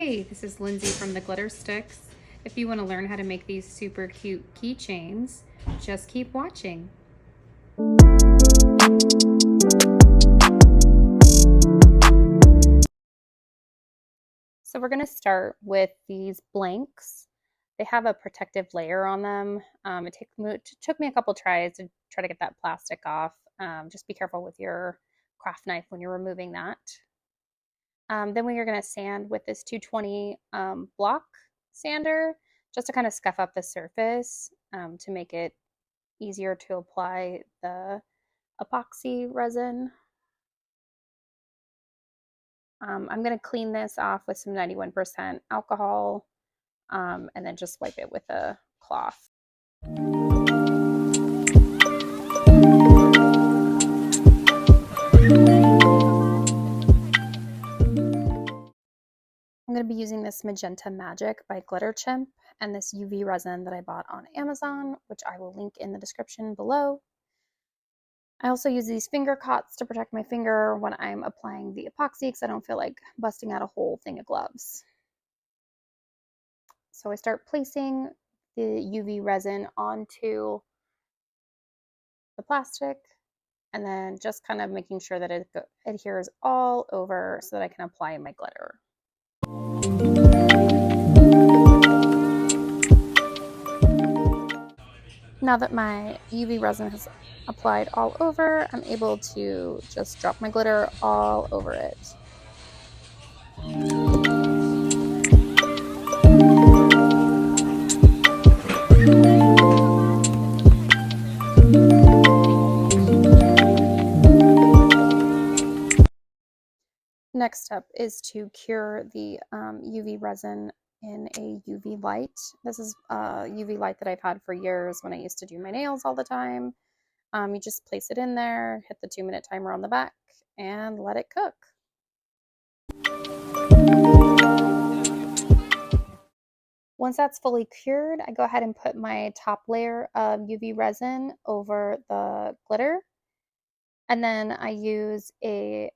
Hey, this is Lindsay from the Glitter Sticks. If you want to learn how to make these super cute keychains, just keep watching. So we're going to start with these blanks. They have a protective layer on them. It took me a couple tries to try to get that plastic off. Just be careful with your craft knife when you're removing that. Then we are going to sand with this 220 block sander just to kind of scuff up the surface to make it easier to apply the epoxy resin. I'm going to clean this off with some 91% alcohol and then just wipe it with a cloth. I'm going to be using this Magenta Magic by Glitter Chimp and this UV resin that I bought on Amazon, which I will link in the description below. I also use these finger cots to protect my finger when I'm applying the epoxy because I don't feel like busting out a whole thing of gloves. So I start placing the UV resin onto the plastic and then just kind of making sure that it adheres all over so that I can apply my glitter. Now that my UV resin has applied all over, I'm able to just drop my glitter all over it. Next step is to cure the UV resin in a UV light. This is a UV light that I've had for years when I used to do my nails all the time. You just place it in there, hit the 2-minute timer on the back, and let it cook. Once that's fully cured, I go ahead and put my top layer of UV resin over the glitter. And then I use a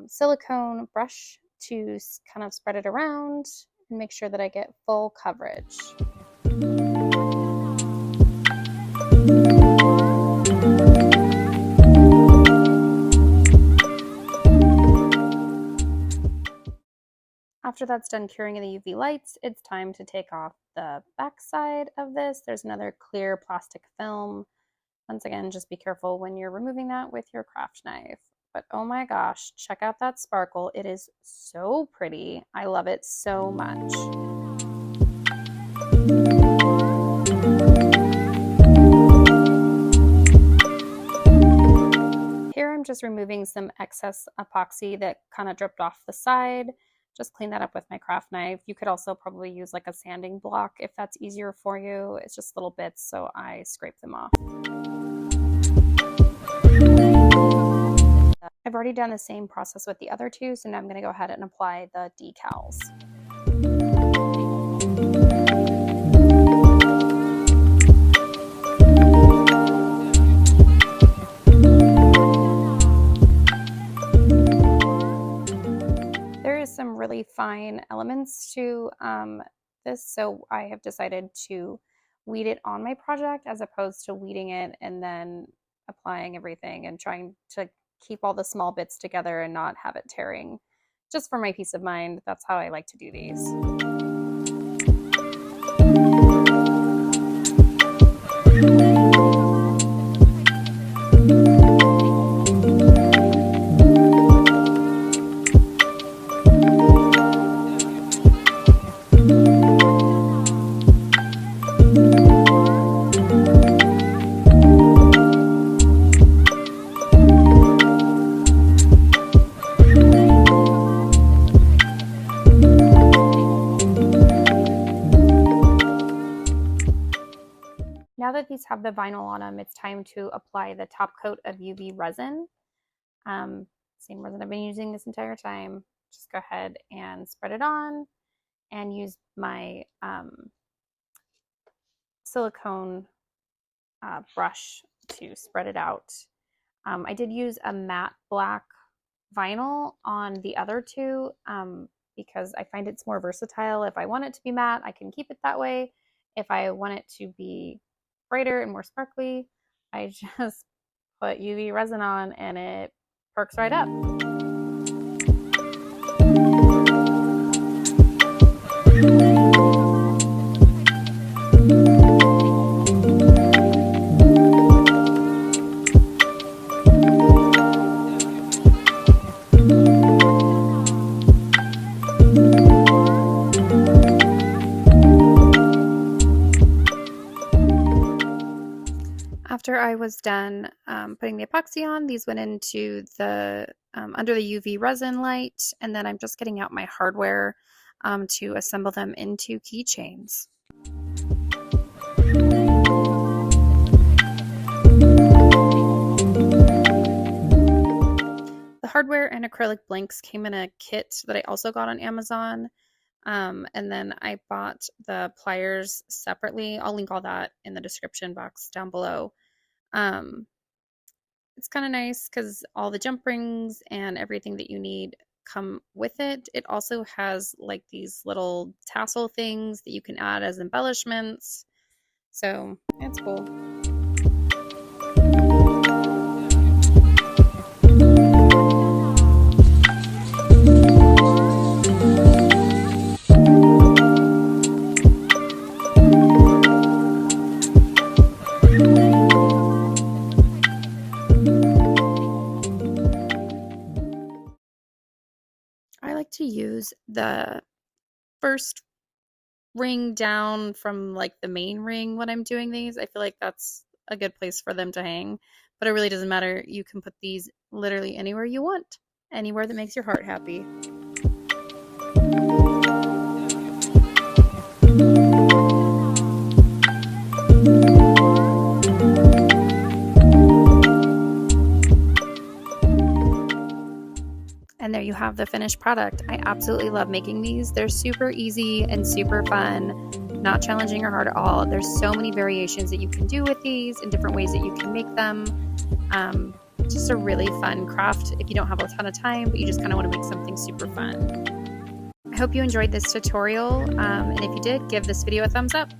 silicone brush to kind of spread it around and make sure that I get full coverage. After that's done curing in the UV lights, it's time to take off the back side of this. There's another clear plastic film. Once again, just be careful when you're removing that with your craft knife. But oh my gosh, check out that sparkle. It is so pretty. I love it so much. Here I'm just removing some excess epoxy that kind of dripped off the side. Just clean that up with my craft knife. You could also probably use like a sanding block if that's easier for you. It's just little bits, so I scrape them off. I've already done the same process with the other two, so now I'm going to go ahead and apply the decals. There is some really fine elements to this, so I have decided to weed it on my project as opposed to weeding it and then applying everything and trying to keep all the small bits together and not have it tearing. Just for my peace of mind, that's how I like to do these. Now that these have the vinyl on them, it's time to apply the top coat of UV resin. Same resin I've been using this entire time. Just go ahead and spread it on and use my silicone brush to spread it out. I did use a matte black vinyl on the other two because I find it's more versatile. If I want it to be matte, I can keep it that way. If I want it to be brighter and more sparkly, I just put UV resin on and it perks right up. After I was done putting the epoxy on, these went into the under the UV resin light, and then I'm just getting out my hardware to assemble them into keychains. The hardware and acrylic blanks came in a kit that I also got on Amazon. And then I bought the pliers separately. I'll link all that in the description box down below. It's kind of nice because all the jump rings and everything that you need come with it. It also has like these little tassel things that you can add as embellishments. So it's cool. I like to use the first ring down from like the main ring when I'm doing these. I feel like that's a good place for them to hang, but it really doesn't matter. You can put these literally anywhere you want, anywhere that makes your heart happy. And there you have the finished product. I absolutely love making these. They're super easy and super fun, not challenging or hard at all. There's so many variations that you can do with these and different ways that you can make them. Just a really fun craft if you don't have a ton of time, but you just kind of want to make something super fun. I hope you enjoyed this tutorial, and if you did, give this video a thumbs up.